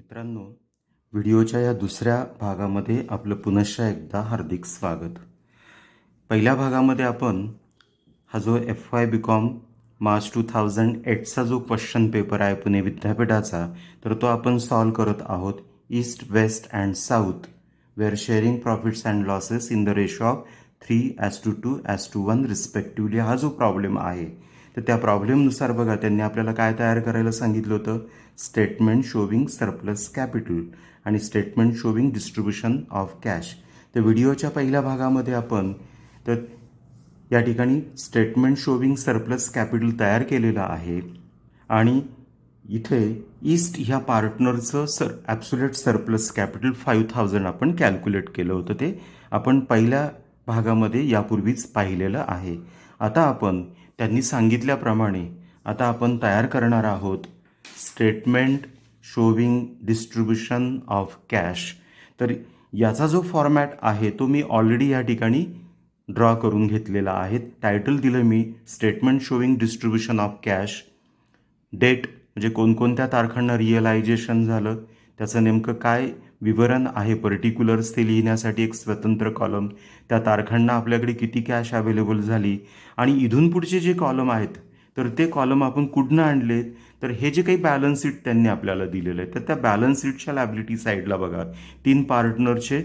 मित्रांनो, व्हिडिओच्या या दुसऱ्या भागामध्ये आपलं पुनश्च एकदा हार्दिक स्वागत. पहिल्या भागामध्ये आपण हा जो FY BCom मार्च 2008चा जो क्वेश्चन पेपर आहे पुणे विद्यापीठाचा, तर तो आपण सॉल्व करत आहोत. East, west and south were sharing profits and losses in the ratio of 3:2:1 respectively. हा जो प्रॉब्लेम आहे तर त्या प्रॉब्लेमनुसार बघा त्यांनी आपल्याला काय तयार करायला सांगितलं होतं. स्टेटमेंट शोविंग सरप्लस कॅपिटल आणि statement showing distribution of cash. तर व्हिडिओच्या पहिल्या भागामध्ये आपण तर या ठिकाणी स्टेटमेंट शोविंग सरप्लस कॅपिटल तयार केलेलं आहे आणि इथे ईस्ट ह्या पार्टनरचं ॲब्सोल्यूट सरप्लस कॅपिटल 5,000 आपण कॅल्क्युलेट केलं होतं. ते आपण पहिल्या भागामध्ये यापूर्वीच पाहिलेलं आहे. आता आपण त्यांनी सांगितल्याप्रमाणे आता आपण तयार करणार आहोत statement showing distribution of cash. तर याचा जो फॉर्मॅट आहे तो मी ऑलरेडी या ठिकाणी ड्रॉ करून घेतलेला आहे. टायटल दिलं मी statement showing distribution of cash. Date म्हणजे कोणकोणत्या तारखांना रिअलायझेशन झालं त्याचं नेमकं काय विवरण आहे. पर्टिक्युलर्स ते लिहिण्यासाठी एक स्वतंत्र कॉलम. त्या तारखांना आपल्याकडे किती कॅश अवेलेबल झाली आणि इथून पुढचे जे कॉलम आहेत तर ते कॉलम आपण कुठनं आणलेत. तर हे जे काही बॅलन्स शीट त्यांनी आपल्याला दिलेलं आहे तर त्या बॅलन्स शीटच्या लॅबिलिटी साईडला बघा 3 पार्टनरचे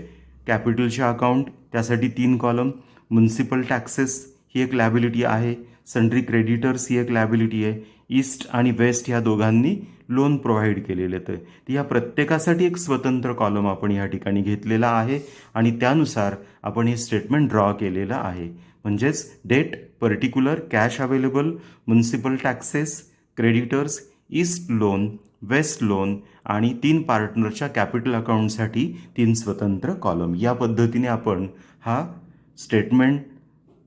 कॅपिटलचे अकाउंट, त्यासाठी 3 कॉलम. म्युन्सिपल टॅक्सेस ही एक लॅबिलिटी आहे. सन्ड्री क्रेडिटर्स ही एक लॅबिलिटी आहे. ईस्ट आणि वेस्ट ह्या दोघांनी लोन प्रोव्हाइड केलेले तर या प्रत्येकासाठी एक स्वतंत्र कॉलम आपण या ठिकाणी घेतलेला आहे आणि त्यानुसार आपण हे स्टेटमेंट ड्रॉ केलेलं आहे. म्हणजेच date, particular, cash available, municipal taxes, creditors, east loan, waste loan आणि 3 पार्टनरच्या कॅपिटल अकाउंटसाठी 3 स्वतंत्र कॉलम. या पद्धतीने आपण हा स्टेटमेंट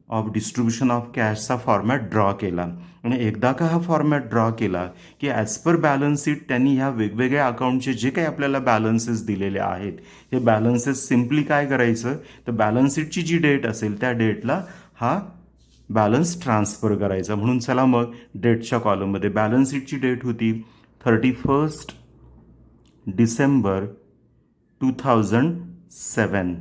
ऑफ डिस्ट्रीब्युशन ऑफ कॅशचा फॉर्मॅट ड्रॉ केला आणि एकदा का हा फॉर्मॅट ड्रॉ केला की ॲज पर बॅलन्स शीट त्यांनी ह्या वेगवेगळ्या अकाउंटचे जे काही आपल्याला बॅलन्सेस दिलेले आहेत हे बॅलन्सेस सिम्पली काय करायचं तर बॅलन्स शीटची जी डेट असेल त्या डेटला हा बॅलन्स ट्रान्सफर करायचा. म्हणून चला मग डेटच्या कॉलममध्ये बॅलन्स शीटची डेट होती 31 डिसेंबर 2007.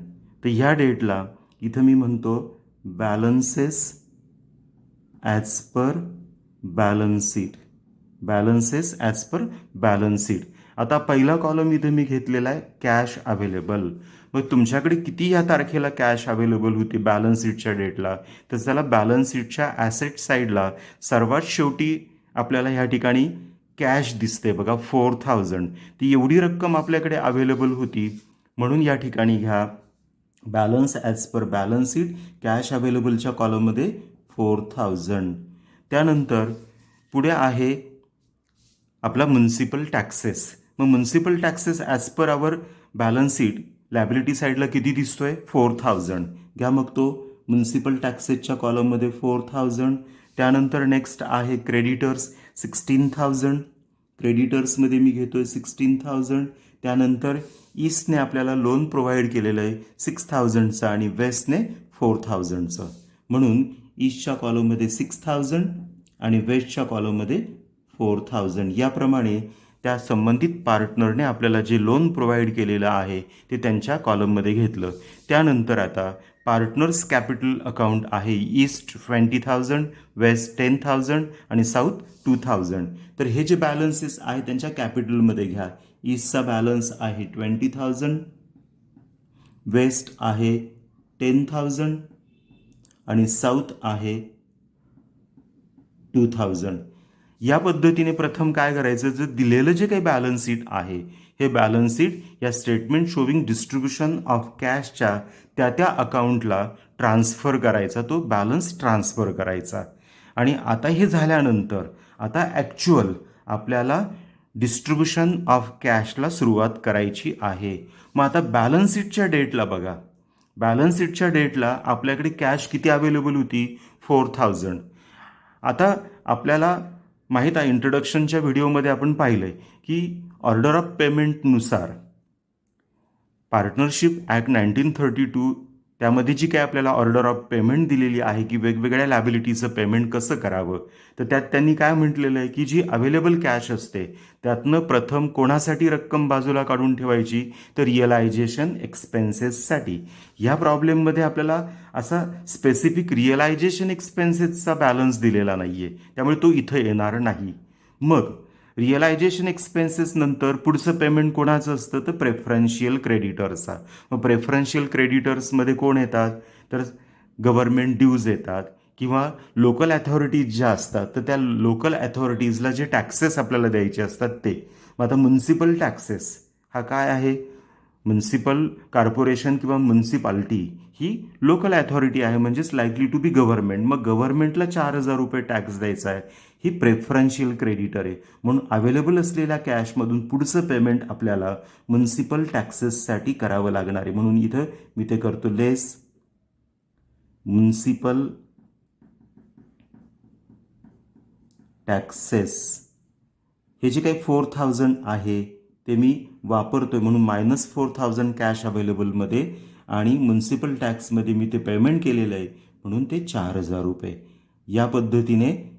तर ह्या डेटला इथं मी म्हणतो balances as per balance sheet. Balances as per balance sheet. आता पहिला कॉलम इथे मी घेतलेला आहे कॅश अवेलेबल. मग तुमच्याकडे किती या तारखेला कॅश अवेलेबल होती बॅलन्स शीटच्या डेटला तर त्याला बॅलन्स शीटच्या ॲसेट साईडला सर्वात शेवटी आपल्याला ह्या ठिकाणी कॅश दिसते बघा 4,000. ती एवढी रक्कम आपल्याकडे अवेलेबल होती म्हणून या ठिकाणी ह्या balance as per balance sheet cash अवेलेबलच्या कॉलममध्ये 4,000. त्यानंतर पुढे आहे आपला म्युन्सिपल टॅक्सेस. मग municipal taxes as per our balance sheet liability साईडला किती दिसतोय 4,000. घ्या मग तो म्युन्सिपल टॅक्सेसच्या कॉलममध्ये 4,000. त्यानंतर नेक्स्ट आहे क्रेडिटर्स 16,000. क्रेडिटर्समध्ये मी घेतोय 16,000. त्यानंतर ईस्टने आपल्याला लोन प्रोव्हाइड केलेलं आहे 6,000चं आणि वेस्टने 4,000चं. म्हणून ईस्टच्या कॉलममध्ये 6,000 आणि वेस्टच्या कॉलममध्ये 4,000. याप्रमाणे त्या संबंधित पार्टनरने आपल्याला जे लोन प्रोव्हाइड केलेलं आहे ते त्यांच्या कॉलममध्ये घेतलं. त्यानंतर आता पार्टनर्स कॅपिटल अकाउंट आहे ईस्ट 20,000, वेस्ट 10,000 आणि साऊथ 2,000. तर हे जे बॅलन्सेस आहे त्यांच्या कॅपिटलमध्ये घ्या. ईस्टचा बॅलन्स आहे 20,000, वेस्ट आहे 10,000 आणि साऊथ आहे 2,000. या पद्धतीने प्रथम काय करायचं जर दिलेलं जे काही बॅलन्स शीट आहे हे बॅलन्स शीट या स्टेटमेंट शोविंग डिस्ट्रीब्युशन ऑफ कॅशच्या त्या अकाउंटला ट्रान्सफर करायचा, तो बॅलन्स ट्रान्सफर करायचा. आणि आता हे झाल्यानंतर आता ॲक्च्युअल आपल्याला डिस्ट्रीब्युशन ऑफ कॅशला सुरुवात करायची आहे. मग आता बॅलन्स शीटच्या डेटला बघा. बॅलन्स शीटच्या डेटला आपल्याकडे कॅश किती अवेलेबल होती 4,000. आता आपल्याला माहीत आहे इंट्रोडक्शनच्या व्हिडिओमध्ये आपण पाहिलं आहे की ऑर्डर ऑफ पेमेंटनुसार पार्टनरशिप ॲक्ट 1932 त्यामध्ये जी काय आपल्याला ऑर्डर ऑफ पेमेंट दिलेली आहे की वेगवेगळ्या लॅबिलिटीचं पेमेंट कसं करावं, तर त्यात त्यांनी काय म्हटलेलं आहे की जी अवेलेबल कॅश असते त्यातनं प्रथम कोणासाठी रक्कम बाजूला काढून ठेवायची, तर रिअलायझेशन एक्सपेन्सेससाठी. या प्रॉब्लेममध्ये आपल्याला असा स्पेसिफिक रिअलायझेशन एक्सपेन्सेसचा बॅलन्स दिलेला नाही आहे, त्यामुळे तो इथं येणार नाही. मग रिअलायझेशन एक्सपेन्सेस नंतर पुढचं पेमेंट कोणाचं असतं, तर प्रेफरन्शियल क्रेडिटर्सचा. मग प्रेफरन्शियल क्रेडिटर्समध्ये कोण येतात, तर गव्हर्नमेंट ड्यूज येतात किंवा लोकल अथॉरिटीज ज्या असतात, तर त्या लोकल अथॉरिटीजला जे टॅक्सेस आपल्याला द्यायचे असतात ते. मग आता म्युन्सिपल टॅक्सेस हा काय आहे, म्युन्सिपल कॉर्पोरेशन किंवा म्युन्सिपाल्टी ही लोकल अथॉरिटी आहे, म्हणजेच लाईकली टू बी गव्हर्नमेंट. मग गव्हर्नमेंटला 4,000 रुपये टॅक्स द्यायचा आहे, ही प्रेफरन्शियल क्रेडिटर आहे. म्हणून अवेलेबल असलेल्या कॅशमधून पुढचं पेमेंट आपल्याला म्युन्सिपल टॅक्सेससाठी करावं लागणार आहे. म्हणून इथं मी ते करतो लेस म्युन्सिपल टॅक्सेस. हे जे काही 4,000 आहे ते मी वापरतोय म्हणून -4,000 कॅश अवेलेबलमध्ये आणि म्युन्सिपल टॅक्समध्ये मी ते पेमेंट केलेलं आहे म्हणून ते 4,000 रुपये. या पद्धतीने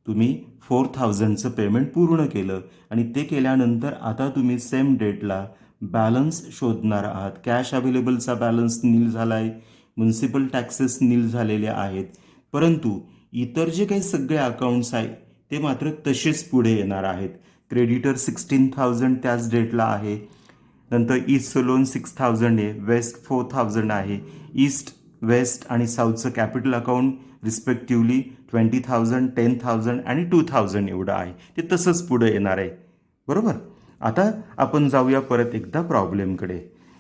तुम्ही 4,000चं पेमेंट पूर्ण केलं आणि ते केल्यानंतर आता तुम्ही सेम डेटला बॅलन्स शोधणार आहात. कॅश अवेलेबलचा बॅलन्स नील झाला आहे, म्युन्सिपल टॅक्सेस नील झालेले आहेत, परंतु इतर जे काही सगळे अकाउंट्स आहेत ते मात्र तसेच पुढे येणार आहेत. क्रेडिटर 16,000 त्याच डेटला आहे, नंतर ईस्ट लोन 6,000 आहे, वेस्ट 4,000 आहे, ईस्ट वेस्ट आणि साऊथचं कॅपिटल अकाउंट रिस्पेक्टिव्हली 20,000, 10,000 आणि 2,000 एवढं आहे. ते तसंच पुढे येणार आहे. बरोबर. आता आपण जाऊया परत एकदा प्रॉब्लेमकडे.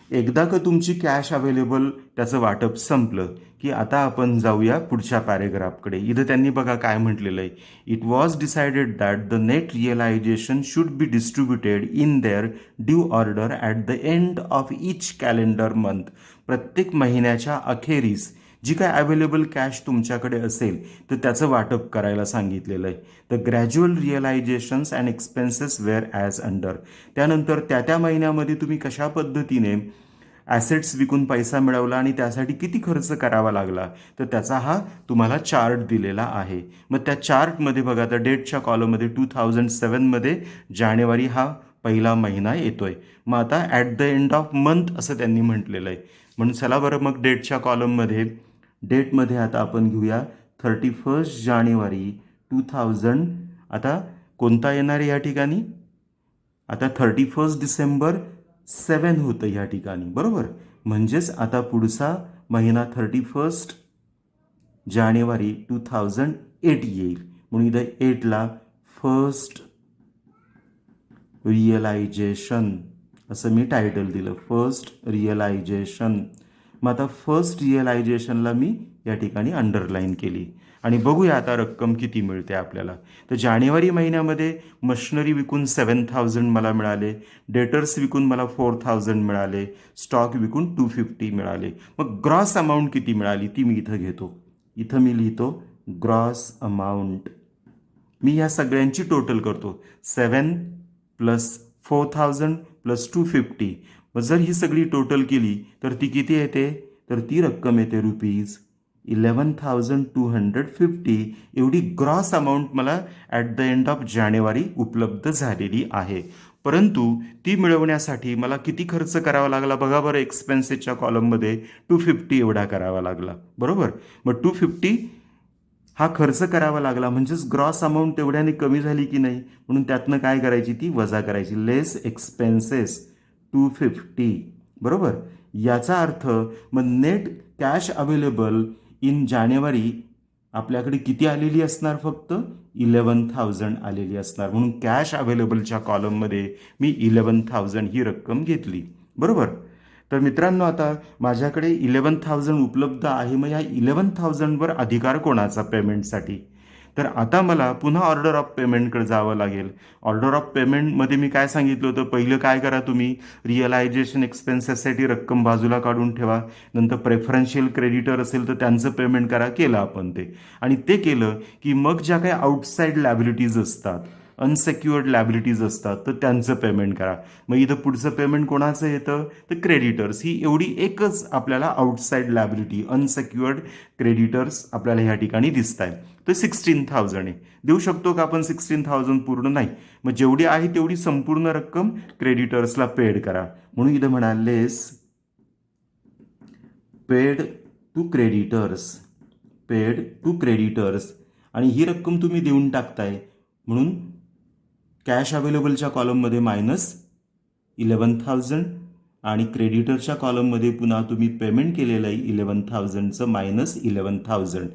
एकदा का तुमची कॅश अवेलेबल त्याचं वाटप संपलं की आता आपण जाऊया पुढच्या पॅरेग्राफकडे. इथं त्यांनी बघा काय म्हटलेलं आहे, it was decided that the net realisation should be distributed in their due order at the end of each calendar month. प्रत्येक महिन्याच्या अखेरीस जी काय अवेलेबल कॅश तुमच्याकडे असेल तर त्याचं वाटप करायला सांगितलेलं आहे. The gradual realisations and expenses were as under. त्यानंतर त्या महिन्यामध्ये तुम्ही कशा पद्धतीने ॲसेट्स विकून पैसा मिळवला आणि त्यासाठी किती खर्च करावा लागला, तर त्याचा हा तुम्हाला चार्ट दिलेला आहे. मग त्या चार्टमध्ये बघा आता डेटच्या कॉलममध्ये 2007मध्ये जानेवारी हा पहिला महिना येतोय. मग आता at the end of month असं त्यांनी म्हटलेलं आहे. म्हणून चला बरं मग डेटच्या कॉलममध्ये डेटमध्ये आता आपण घेऊया 31 जानेवारी 2000. आता कोणता येणार आहे या ठिकाणी, आता 31 डिसेंबर 7 होतं या ठिकाणी. बरोबर. म्हणजेच आता पुढचा महिना 31 जानेवारी 2008 येईल. म्हणून इथं 8ला फर्स्ट रिअलायझेशन असं मी टायटल दिलं, फर्स्ट रिअलायझेशन. मग आता फर्स्ट रिअलायझेशनला मी या ठिकाणी अंडरलाईन केली आणि बघूया आता रक्कम किती मिळते आपल्याला. तर जानेवारी महिन्यामध्ये मशिनरी विकून 7,000 मला मिळाले, डेटर्स विकून मला 4,000 मिळाले, स्टॉक विकून 250 मिळाले. मग ग्रॉस अमाऊंट किती मिळाली ती मी इथं घेतो. इथं मी लिहितो ग्रॉस अमाऊंट. मी या सगळ्यांची टोटल करतो, 7 + 4,000 + 250. मग जर ही सगळी टोटल केली तर ती किती येते, तर ती रक्कम येते ₹11,250. एवढी ग्रॉस अमाऊंट मला ॲट द एंड ऑफ जानेवारी उपलब्ध झालेली आहे. परंतु ती मिळवण्यासाठी मला किती खर्च करावा लागला बघा बरं. एक्सपेन्सेसच्या कॉलममध्ये 250 एवढा करावा लागला. बरोबर. मग 250 हा खर्च करावा लागला म्हणजेच ग्रॉस अमाऊंट तेवढ्याने कमी झाली की नाही, म्हणून त्यातनं काय करायची, ती वजा करायची. लेस एक्सपेन्सेस 250. बरोबर. याचा अर्थ मग नेट कॅश अवेलेबल इन जानेवारी आपल्याकडे किती आलेली असणार, फक्त 11,000 आलेली असणार. म्हणून कॅश अवेलेबलच्या कॉलममध्ये मी 11,000 ही रक्कम घेतली. बरोबर. तर मित्रांनो आता माझ्याकडे 11,000 उपलब्ध आहे. मग या 11,000वर अधिकार कोणाचा पेमेंटसाठी, तर आता मला पुन्हा ऑर्डर ऑफ पेमेंटकडे जावं लागेल. ऑर्डर ऑफ पेमेंटमध्ये मी काय सांगितलं होतं, पहिलं काय करा तुम्ही, रिअलायझेशन एक्सपेन्सेससाठी रक्कम बाजूला काढून ठेवा, नंतर प्रेफरन्शियल क्रेडिटर असेल तर त्यांचं पेमेंट करा. केलं आपण ते, आणि ते केलं की मग ज्या काही आउटसाईड लॅबिलिटीज असतात अनसेक्युअर्ड लॅबिलिटीज असतात तर त्यांचं पेमेंट करा. मग इथं पुढचं पेमेंट कोणाचं येतं तर क्रेडिटर्स. ही एवढी एकच आपल्याला आउटसाईड लॅबिलिटी अनसेक्युअर्ड क्रेडिटर्स आपल्याला ह्या ठिकाणी दिसत आहे. तर 16,000 आहे. देऊ शकतो का आपण 16,000 पूर्ण? नाही. मग जेवढी आहे तेवढी संपूर्ण रक्कम क्रेडिटर्सला पेड करा. म्हणून इथं म्हणालेस paid to creditors, paid to creditors, आणि ही रक्कम तुम्ही देऊन टाकताय म्हणून कॅश अवेलेबलच्या कॉलममध्ये -11,000 आणि क्रेडिटरच्या कॉलममध्ये पुन्हा तुम्ही पेमेंट केलेलं आहे 11,000चं -11,000.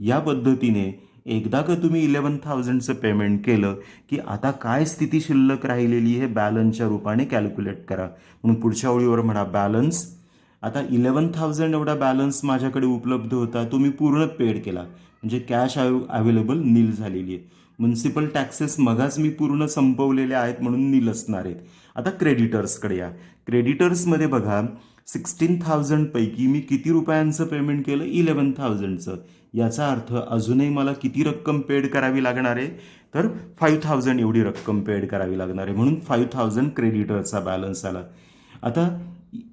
या पद्धतीने एकदा का तुम्ही 11,000चं पेमेंट केलं की आता काय स्थिती शिल्लक राहिलेली हे बॅलन्सच्या रूपाने कॅल्क्युलेट करा. म्हणून पुढच्या ओळीवर म्हणा बॅलन्स. आता 11,000 एवढा बॅलन्स माझ्याकडे उपलब्ध होता, तो मी पूर्ण पेड केला म्हणजे कॅश अवेलेबल नील झालेली आहे. म्युन्सिपल टॅक्सेस मगाच मी पूर्ण संपवलेले आहेत म्हणून नील असणार आहेत. आता क्रेडिटर्सकडे या. क्रेडिटर्समध्ये बघा 16,000 पैकी मी किती रुपयांचं पेमेंट केलं? 11,000चं. याचा अर्थ अजूनही मला किती रक्कम पेड करावी लागणार आहे तर 5,000 एवढी रक्कम पेड करावी लागणार आहे. म्हणून 5,000 क्रेडिटरचा बॅलन्स आला. आता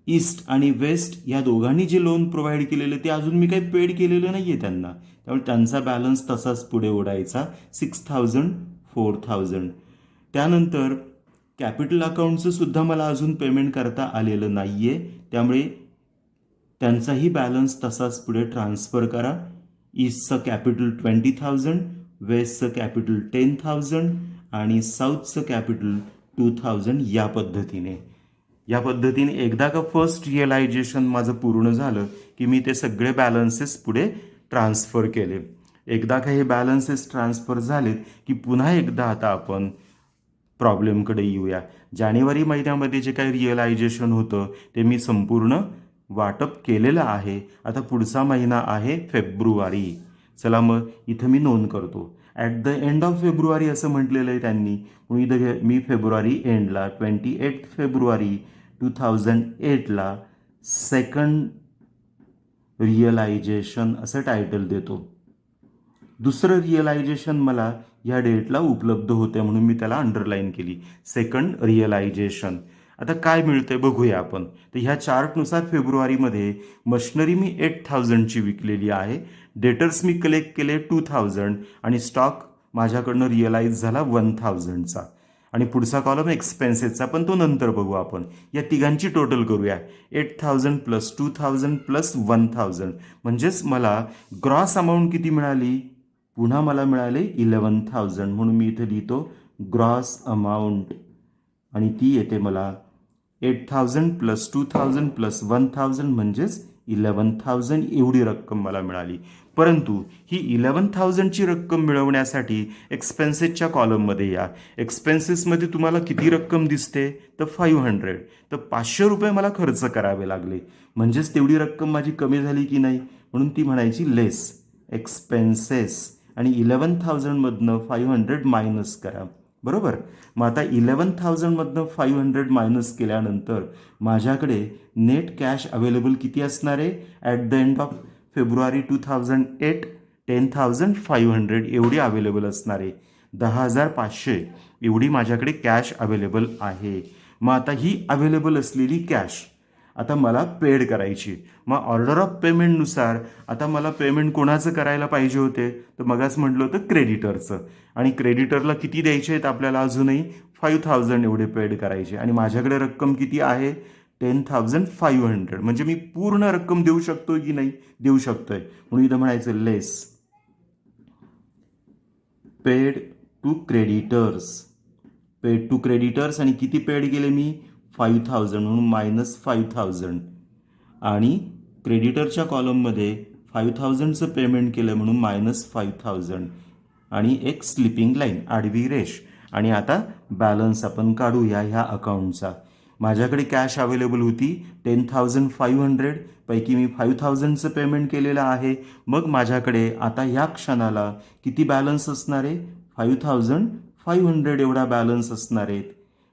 ईस्ट आणि वेस्ट या दोघांनी जे लोन प्रोव्हाइड केलेलं ते अजून मी काही पेड केलेलं नाही आहे त्यांना, त्यामुळे त्यांचा बॅलन्स तसाच पुढे ओढायचा 6,000 4,000. त्यानंतर कॅपिटल अकाउंटचं सुद्धा मला अजून पेमेंट करता आलेलं नाही आहे, त्यामुळे त्यांचाही बॅलन्स तसाच पुढे ट्रान्सफर करा. ईस्टचं कॅपिटल 20,000, वेस्टचं कॅपिटल 10,000 आणि साऊथचं कॅपिटल 2,000. या पद्धतीने एकदा का फर्स्ट रिअलायझेशन माझं पूर्ण झालं की मी ते सगळे बॅलन्सेस पुढे ट्रान्सफर केले. एकदा का हे बॅलन्सेस ट्रान्सफर झालेत की पुन्हा एकदा आता आपण प्रॉब्लेमकडे येऊया. जानेवारी महिन्यामध्ये जे काही रिअलायझेशन होतं ते मी संपूर्ण वाटप केलेलं आहे. आता पुढचा महिना आहे फेब्रुवारी. चला मग इथं मी नोंद करतो at the end of February असं म्हटलेलं आहे त्यांनी, म्हणून इथं मी फेब्रुवारी एंडला 28 फेब्रुवारी 2008ला सेकंड रिअलायझेशन असं टायटल देतो. दुसरं रिअलायझेशन मला या डेटला उपलब्ध होते म्हणून मी त्याला अंडरलाईन केली, सेकंड रिअलायझेशन. आता काय मिळतंय बघूया आपण. तर ह्या चार्टनुसार फेब्रुवारीमध्ये मशिनरी मी 8,000ची विकलेली आहे, डेटर्स मी कलेक्ट केले 2,000 आणि स्टॉक माझ्याकडनं रिअलाइज झाला 1,000चा. आणि पुढचा कॉलम एक्सपेन्सेसचा, पण तो नंतर बघू आपण. या तिघांची टोटल करूया. 8,000 प्लस 2,000 प्लस 1,000 म्हणजेच मला ग्रॉस अमाऊंट किती मिळाली? पुन्हा मला मिळाले 11,000. म्हणून मी इथे लिहितो ग्रॉस अमाऊंट आणि ती येते मला 8,000 प्लस 2,000 प्लस 1,000 म्हणजेच 11,000 एवढी रक्कम मला मिळाली. परंतु ही 11,000ची रक्कम मिळवण्यासाठी एक्सपेन्सेसच्या कॉलममध्ये या. एक्सपेन्सेसमध्ये तुम्हाला किती रक्कम दिसते तर 500. तर 500 रुपये मला खर्च करावे लागले, म्हणजेच तेवढी रक्कम माझी कमी झाली की नाही, म्हणून ती म्हणायची लेस एक्सपेन्सेस. आणि 11,000मधनं 500 मायनस करा, बरोबर. मग आता 11,000मधनं 500 मायनस केल्यानंतर माझ्याकडे नेट कॅश अवेलेबल किती असणार आहे at the end of February 2008? 10,500 एवढी अवेलेबल असणार आहे. 10,500 एवढी माझ्याकडे कॅश अवेलेबल आहे. मग आता ही अवेलेबल असलेली कॅश आता मला पेड करायची. मग ऑर्डर ऑफ पेमेंटनुसार आता मला पेमेंट कोणाचं करायला पाहिजे होते तर मगाच म्हटलं होतं क्रेडिटरचं. आणि क्रेडिटरला किती द्यायचे आहेत आपल्याला? अजूनही 5,000 एवढे पेड करायचे. आणि माझ्याकडे रक्कम किती आहे? 10,500. म्हणजे मी पूर्ण रक्कम देऊ शकतो की नाही? देऊ शकतोय. म्हणून इथं म्हणायचं less paid to creditors. Paid to creditors आणि किती पेड केले मी? 5,000. म्हणून -5,000. आणि क्रेडिटरच्या कॉलममध्ये 5,000चं पेमेंट केलं म्हणून -5,000 आणि एक स्लिपिंग लाईन आडवी रेष. आणि आता बॅलन्स आपण काढूया ह्या अकाउंटचा. माझ्याकडे कॅश अवेलेबल होती 10,500 पैकी मी 5,000चं पेमेंट केलेलं आहे. मग माझ्याकडे आता ह्या क्षणाला किती बॅलन्स असणार आहे? 5,500 एवढा बॅलन्स असणार आहेत.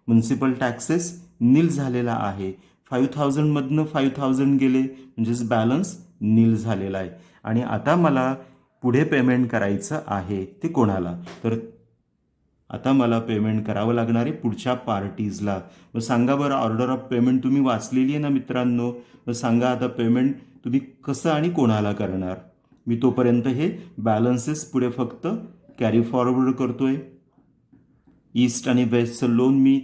म्युन्सिपल टॅक्सेस नील झालेला आहे. 5,000मधनं 5,000 गेले म्हणजेच बॅलन्स नील झालेला आहे. आणि आता मला पुढे पेमेंट करायचं आहे ते कोणाला? तर आता मला पेमेंट करावं लागणार आहे पुढच्या पार्टीजला. मग सांगा बरं, ऑर्डर ऑफ पेमेंट तुम्ही वाचलेली आहे ना मित्रांनो? मग सांगा आता पेमेंट तुम्ही कसं आणि कोणाला करणार. मी तोपर्यंत हे बॅलन्सेस पुढे फक्त कॅरी फॉरवर्ड करतोय. ईस्ट आणि वेस्टचं लोन मी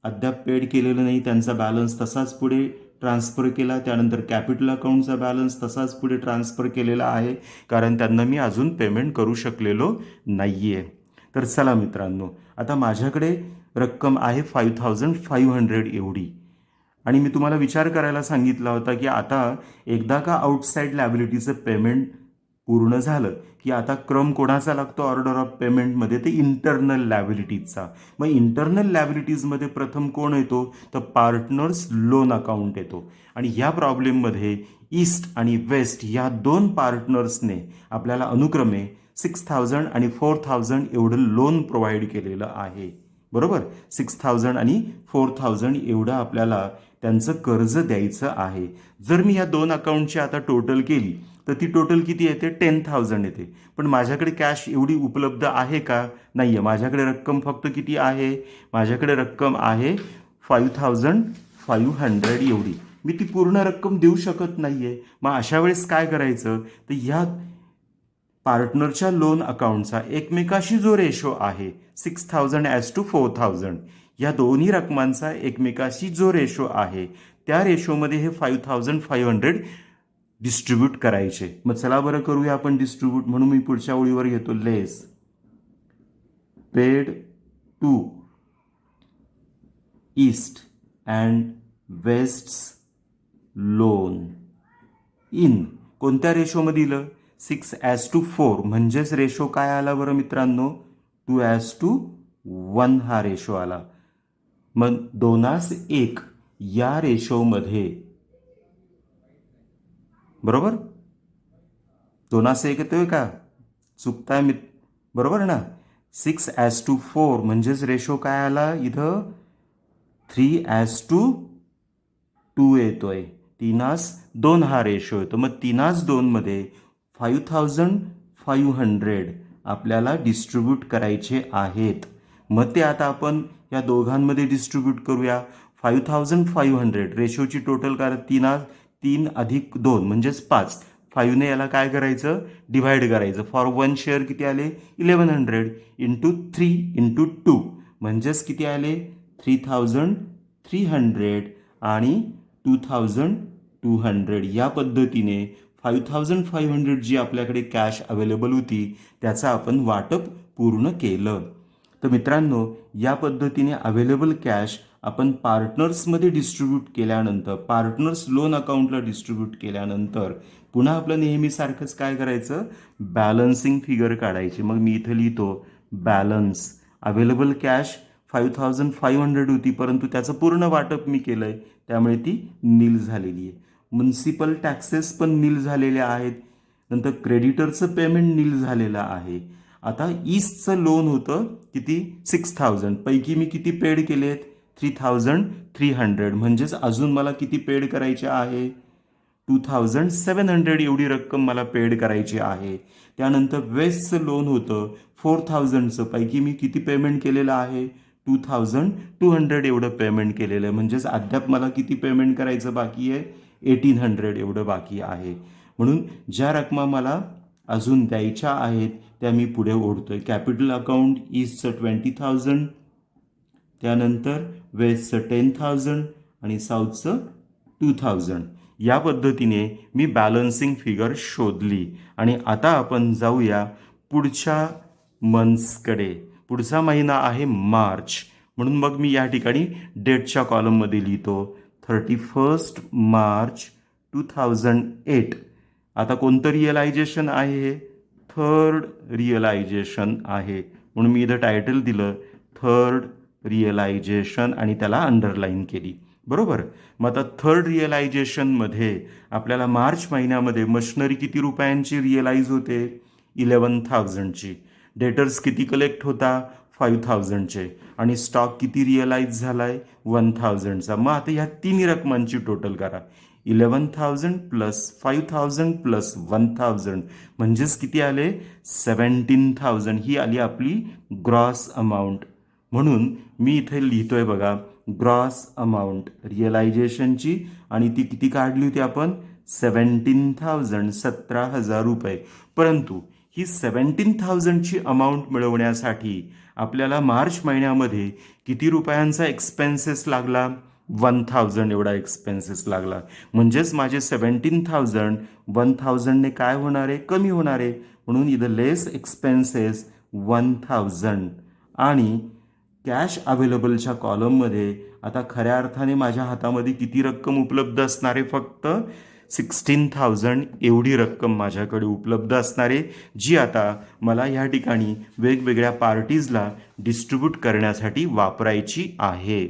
अद्याप पेड केलेलं नाही, त्यांचा बॅलन्स तसाच पुढे ट्रान्सफर केला. त्यानंतर कॅपिटल अकाउंटचा बॅलन्स तसाच पुढे ट्रान्सफर केलेला आहे, कारण त्यांना मी अजून पेमेंट करू शकलेलो नाही आहे. तर चला मित्रांनो, आता माझ्याकडे रक्कम आहे 5500 एवढी. आणि मी तुम्हाला विचार करायला सांगितला होता की आता एकदा का आउटसाईड लॅबिलिटीचं पेमेंट पूर्ण झालं की आता क्रम कोणाचा लागतो ऑर्डर ऑफ पेमेंटमध्ये, ते इंटरनल लॅबिलिटीजचा. मग इंटरनल लॅबिलिटीजमध्ये प्रथम कोण येतो, तर पार्टनर्स लोन अकाउंट येतो. आणि ह्या प्रॉब्लेममध्ये ईस्ट आणि वेस्ट या दोन पार्टनर्सने आपल्याला अनुक्रमे 6000 आणि 4000 एवढं लोन प्रोव्हाइड केलेलं आहे. बरोबर, 6000 आणि 4000 एवढं आपल्याला त्यांचं कर्ज द्यायचं आहे. जर मी ह्या दोन अकाउंटची आता टोटल केली तर ती टोटल किती येते, 10,000 येते. पण माझ्याकडे कॅश एवढी उपलब्ध आहे का, नाही आहे. माझ्याकडे रक्कम फक्त किती आहे, माझ्याकडे रक्कम आहे 5500 एवढी. मी ती पूर्ण रक्कम देऊ शकत नाही आहे. मग अशा वेळेस काय करायचं, तर ह्या पार्टनरच्या लोन अकाउंटचा एकमेकाशी जो रेशो आहे 6000 ॲज टू 4000, या दोन्ही रकमांचा एकमेकाशी जो रेशो आहे त्या रेशोमध्ये हे 5500 डिस्ट्रीब्यूट करायचे. मग चला बरं करूया आपण डिस्ट्रीब्यूट. म्हणून मी पुढच्या ओळीवर घेतो, less paid to East and West's loan in कोणत्या रेशोमध्ये दिलं, 6:4. म्हणजेच रेशो काय आला बरं मित्रांनो, 2:1 हा रेशो आला. मग 2:1 या रेशोमध्ये, बरोबर, 2:1 येतोय का, चुकताय मी, बरोबर ना. 6:4 म्हणजेच रेशो काय आला इथं, 3:2 येतोय. 3:2 हा रेशो येतो. मग 3:2 मध्ये 5500 आपल्याला डिस्ट्रीब्यूट करायचे आहेत. मग ते आता आपण या दोघांमध्ये डिस्ट्रीब्यूट करूया. 5500 रेशोची टोटल काय, 3 अधिक 2 म्हणजेच 5. 5ने याला काय करायचं, डिव्हाइड करायचं. फॉर 1 शेअर किती आले, 1100 इंटू 3 इंटू 2 म्हणजेच किती आले, 3300 आणि 2200. या पद्धतीने 5500 जी आपल्याकडे कॅश अवेलेबल होती त्याचं आपण वाटप पूर्ण केलं. तर मित्रांनो, या पद्धतीने अवेलेबल कॅश आपण पार्टनर्समध्ये डिस्ट्रीब्यूट केल्यानंतर, पार्टनर्स लोन अकाउंटला डिस्ट्रीब्यूट केल्यानंतर पुन्हा आपलं नेहमीसारखंच काय करायचं, बॅलन्सिंग फिगर काढायची. मग मी इथं लिहितो बॅलन्स. अवेलेबल कॅश 5500 होती, परंतु त्याचं पूर्ण वाटप मी केलं आहे, त्यामुळे ती नील झालेली आहे. म्युन्सिपल टॅक्सेस पण नील झालेले आहेत. नंतर क्रेडिटरचं पेमेंट नील झालेलं आहे. आता ईस्टचं लोन होतं किती, 6000 पैकी मी किती पेड केलेत, 3300. म्हणजेच अजून मला किती पेड करायचे आहे, 2700 एवढी रक्कम मला पेड करायची आहे. त्यानंतर वेस्टचं लोन होतं 4000चं, पैकी मी किती पेमेंट केलेलं आहे, 2200 एवढं पेमेंट केलेलं आहे. म्हणजेच अद्याप मला किती पेमेंट करायचं बाकी आहे, 1800 एवढं बाकी आहे. म्हणून ज्या रकमा मला अजून द्यायच्या आहेत त्या मी पुढे ओढतोय. कॅपिटल अकाउंट ईस्टचं 20,000, त्यानंतर वेस्टचं 10,000 आणि साऊथचं 2000. या पद्धतीने मी बॅलन्सिंग फिगर शोधली. आणि आता आपण जाऊया पुढच्या मंथ्सकडे. पुढचा महिना आहे मार्च, म्हणून मग मी या ठिकाणी डेटच्या कॉलममध्ये लिहितो 31 मार्च 2008. आता कोणतं रिअलायझेशन आहे, हे थर्ड रिअलायझेशन आहे, म्हणून मी इथं टायटल दिलं थर्ड रिअलायझेशन आणि त्याला अंडरलाईन केली. बरोबर. मग आता थर्ड रिअलायझेशनमध्ये आपल्याला मार्च महिन्यामध्ये मशिनरी किती रुपयांची रिअलाइज होते, 11,000ची. डेटर्स किती कलेक्ट होता, 5,000चे. आणि स्टॉक किती रिअलाइज झाला आहे, 1,000चा. मग आता ह्या तिन्ही रकमांची टोटल करा, 11,000 प्लस 5,000 प्लस 1,000 म्हणजेच किती आले, 17,000. ही आली आपली ग्रॉस अमाऊंट. म्हणून मी इथे लिहितोय बघा ग्रॉस अमाऊंट रिअलायझेशनची, आणि ती किती काढली होती आपण 17,000 17,000 रुपये. परंतु ही 17,000ची अमाऊंट मिळवण्यासाठी आपल्याला मार्च महिन्यामध्ये किती रुपयांचा एक्सपेन्सेस लागला 1,000 एवढा एक्सपेन्सेस लागला. म्हणजेच माझे 17,000 1,000ने काय होणार आहे कमी होणार आहे. म्हणून इथं लेस एक्सपेन्सेस 1,000. आणि कॅश अवेलेबलच्या कॉलममध्ये आता खऱ्या अर्थाने माझ्या हातामध्ये किती रक्कम उपलब्ध असणार आहे फक्त 16,000 एवढी रक्कम माझ्याकडे उपलब्ध असणार आहे, जी आता मला ह्या ठिकाणी वेगवेगळ्या पार्टीजला डिस्ट्रीब्यूट करण्यासाठी वापरायची आहे.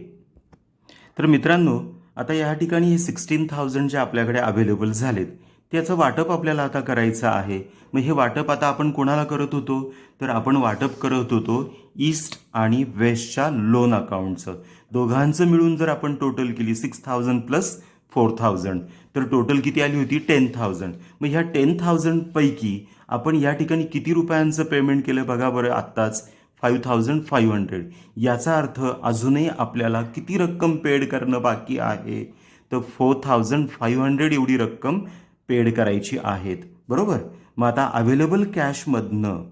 तर मित्रांनो आता या ठिकाणी हे 16,000 जे आपल्याकडे अवेलेबल झालेत त्याचं वाटप आपल्याला आता करायचं आहे. मग हे वाटप आता आपण कोणाला करत होतो, तर आपण वाटप करत होतो ईस्ट आणि वेस्टच्या लोन अकाउंटचं. दोघांचं मिळून जर आपण टोटल केली 6,000 प्लस 4,000 तर टोटल किती आली होती 10,000. मग ह्या 10,000 पैकी आपण या ठिकाणी किती रुपयांचं पेमेंट केलं बघा बरं आत्ताच 5,500. याचा अर्थ अजूनही आपल्याला किती रक्कम पेड करणं बाकी आहे, तर 4,500 एवढी रक्कम पेड करायची आहेत. बरोबर. मग आता अवेलेबल कॅशमधनं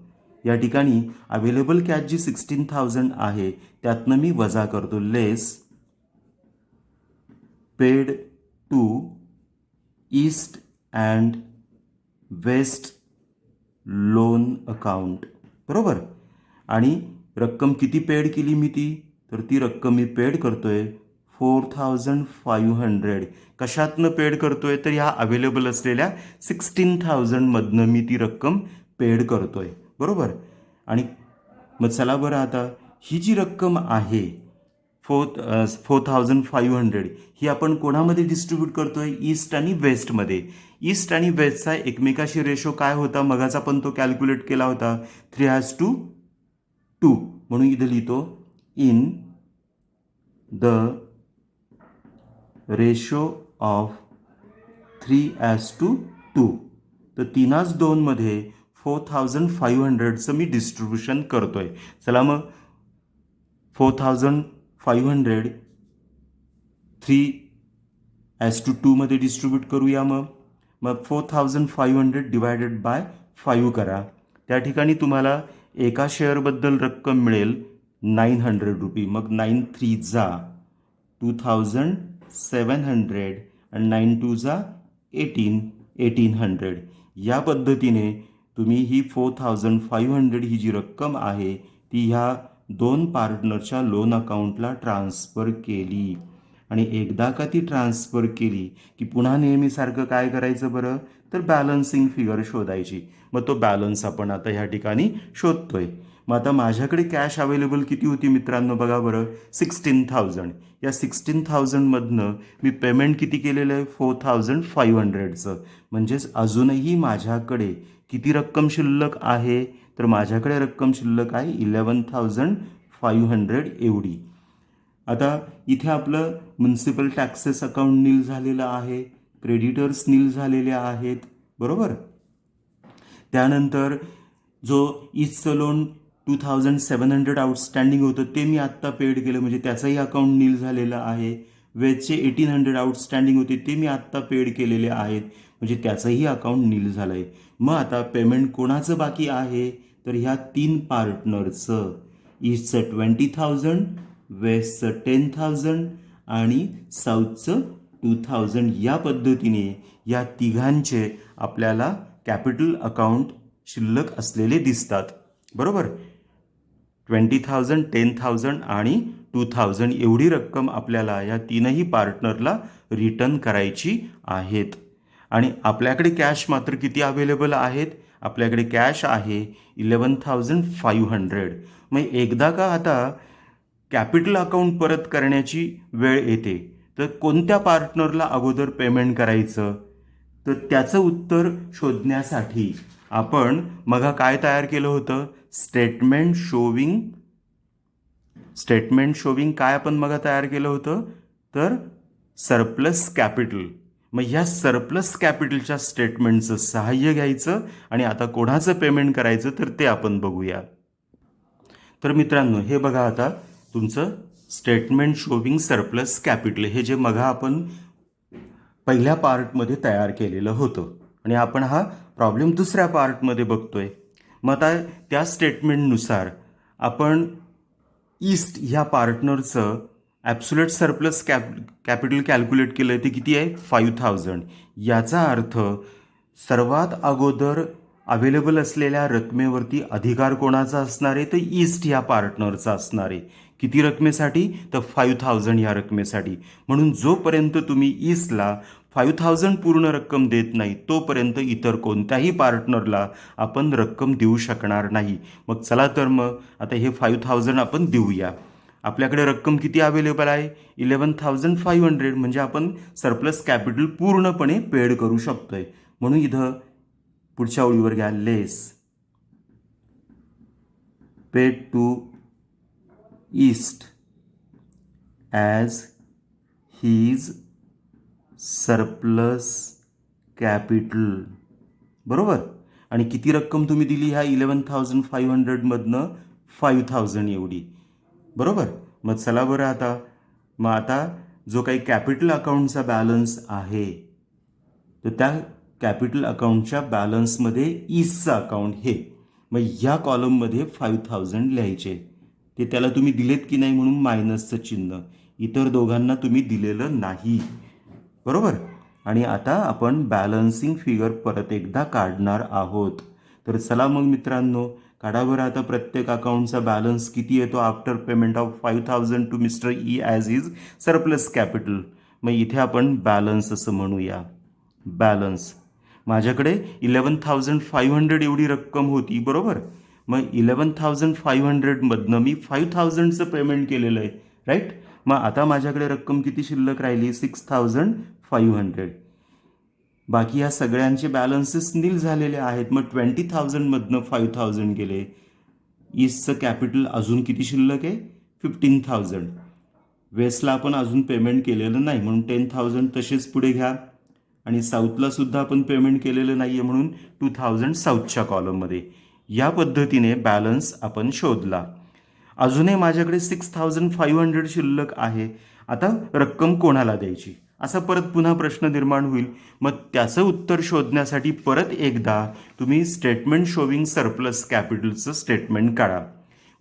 या ठिकाणी अवेलेबल कॅश जी 16,000 आहे त्यातनं मी वजा करतो less paid to East and West loan account. बरोबर. आणि रक्कम किती पेड केली मी ती, तर ती रक्कम मी पेड करतोय 4,500. कशातनं पेड करतोय, तर ह्या अवेलेबल असलेल्या 16,000 मधनं मी ती रक्कम पेड करतोय. बरोबर. आणि मग चला बरं आता ही जी रक्कम आहे 4,500 ही आपण कोणामध्ये डिस्ट्रीब्यूट करतोय, ईस्ट आणि वेस्टमध्ये. ईस्ट आणि वेस्टचा एकमेकाशी रेशो काय होता मगाचा पण तो कॅल्क्युलेट केला होता 3:2. म्हणून इथे लिहितो इन द रेशो ऑफ 3:2. तर 3:2 मध्ये 4,500चं मी डिस्ट्रीब्युशन करतोय. चला मग 4,500 3:2 मध्ये डिस्ट्रीब्यूट करूया. मग 4,500 डिवायडेड बाय 5 करा. त्या ठिकाणी तुम्हाला एका शेअरबद्दल रक्कम मिळेल 900 रुपये. मग 9 जा 2,700 आणि 9 जा 1,800. या पद्धतीने तुम्ही ही 4,500 ही जी रक्कम आहे ती ह्या दोन पार्टनरच्या लोन अकाउंटला ट्रान्सफर केली. आणि एकदा का ती ट्रान्सफर केली की पुन्हा नेहमीसारखं काय करायचं बरं, तर बॅलन्सिंग फिगर शोधायची. मग तो बॅलन्स आपण आता ह्या ठिकाणी शोधतोय. मग आता माझ्याकडे कॅश अवेलेबल किती होती मित्रांनो बघा बरं 16,000. या 16,000 मधनं मी पेमेंट किती केलेलं आहे 4,500चं. म्हणजेच अजूनही माझ्याकडे किती रक्कम शिल्लक आहे, तर माझ्याकडे रक्कम शिल्लक आहे 11,500 एवढी. आता इथे आपलं म्युन्सिपल टॅक्सेस अकाउंट नील झालेलं आहे, क्रेडिटर्स नील झालेले आहेत. बरोबर. त्यानंतर जो ईस्टचं लोन 2,700 आउटस्टँडिंग होतं ते मी आत्ता पेड केलं म्हणजे त्याचंही अकाउंट नील झालेलं आहे. वेजचे 1,800 आउटस्टँडिंग होते ते मी आत्ता पेड केलेले आहेत म्हणजे त्याचंही अकाउंट नील झालं आहे. मग आता पेमेंट कोणाचं बाकी आहे, तर ह्या तीन पार्टनरचं. ईस्टचं 20,000, वेस्टचं 10,000 आणि साऊथचं 2,000. या पद्धतीने या तिघांचे आपल्याला कॅपिटल अकाउंट शिल्लक असलेले दिसतात. बरोबर. 20,000, 10,000 आणि 2,000 एवढी रक्कम आपल्याला या तीनही पार्टनरला रिटर्न करायची आहेत. आणि आपल्याकडे कॅश मात्र किती अवेलेबल आहेत, आपल्याकडे कॅश आहे 11,500. मग एकदा का आता कॅपिटल अकाउंट परत करण्याची वेळ येते तर कोणत्या पार्टनरला अगोदर पेमेंट करायचं, तर त्याचं उत्तर शोधण्यासाठी आपण मग काय तयार केलं होतं स्टेटमेंट शोविंग काय आपण मग तयार केलं होतं, तर सरप्लस कॅपिटल. मग ह्या सरप्लस कॅपिटलच्या स्टेटमेंटचं सहाय्य घ्यायचं आणि आता कोणाचं पेमेंट करायचं तर ते आपण बघूया. तर मित्रांनो हे बघा आता तुमचं स्टेटमेंट शोविंग सरप्लस कॅपिटल, हे जे मघा आपण पहिल्या पार्टमध्ये तयार केलेलं होतं आणि आपण हा प्रॉब्लेम दुसऱ्या पार्टमध्ये बघतोय. मग आता त्या स्टेटमेंटनुसार आपण ईस्ट ह्या पार्टनरचं ॲब्सोल्यूट सरप्लस कॅपिटल कॅल्क्युलेट केलं ते किती आहे 5000. याचा अर्थ सर्वात अगोदर अवेलेबल असलेल्या रकमेवरती अधिकार कोणाचा असणार आहे तर ईस्ट ह्या पार्टनरचा असणार आहे. किती रकमेसाठी तर 5000 ह्या रकमेसाठी. म्हणून जोपर्यंत तुम्ही ईस्टला 5000 पूर्ण रक्कम देत नाही तोपर्यंत इतर कोणत्याही पार्टनरला आपण रक्कम देऊ शकणार नाही. मग चला तर मग आता हे 5000 आपण देऊया. आपल्याकडे रक्कम किती अवेलेबल आहे 11,500, म्हणजे आपण सरप्लस कॅपिटल पूर्णपणे पेड करू शकतोय. म्हणून इथं पुढच्या ओळीवर घ्या, less paid to East as his surplus capital. बरोबर. आणि किती रक्कम तुम्ही दिली ह्या 11,500मधनं 5,000 एवढी. बरोबर. मग चला बरं आता जो काही कॅपिटल अकाउंटचा बॅलन्स आहे तर त्या कॅपिटल अकाउंटच्या बॅलन्समध्ये ईस्टचं अकाउंट हे, मग ह्या कॉलममध्ये 5,000 लिहायचे. ते त्याला तुम्ही दिलेत की नाही म्हणून मायनसचं चिन्ह. इतर दोघांना तुम्ही दिलेलं नाही. बरोबर. आणि आता आपण बॅलन्सिंग फिगर परत एकदा काढणार आहोत. तर चला मग मित्रांनो काढा बरं आता प्रत्येक अकाउंटचा बॅलन्स किती येतो after payment of 5,000 to mister E as is surplus capital. मग इथे आपण बॅलन्स असं म्हणूया. बॅलन्स माझ्याकडे 11,500 एवढी रक्कम होती. बरोबर. मग 11,500मधनं मी 5,000चं पेमेंट केलेलं आहे. राईट. मग आता माझ्याकडे रक्कम किती शिल्लक राहिली 6,500. बाकी या सगळ्यांचे बॅलन्सेस नील झालेले आहेत. मग 20,000मधनं 5,000 गेले. ईस्टचं कॅपिटल अजून किती शिल्लक आहे 15,000. वेस्टला आपण अजून पेमेंट केलेलं नाही म्हणून 10,000 तसेच पुढे घ्या. आणि साऊथला सुद्धा आपण पेमेंट केलेलं नाही आहे म्हणून 2,000 साऊथच्या कॉलममध्ये. या पद्धतीने बॅलन्स आपण शोधला. अजूनही माझ्याकडे 6,500 शिल्लक आहे. आता रक्कम कोणाला द्यायची असा परत पुन्हा प्रश्न निर्माण होईल. मग त्याचं उत्तर शोधण्यासाठी परत एकदा तुम्ही स्टेटमेंट शोविंग सरप्लस कॅपिटलचं स्टेटमेंट काढा.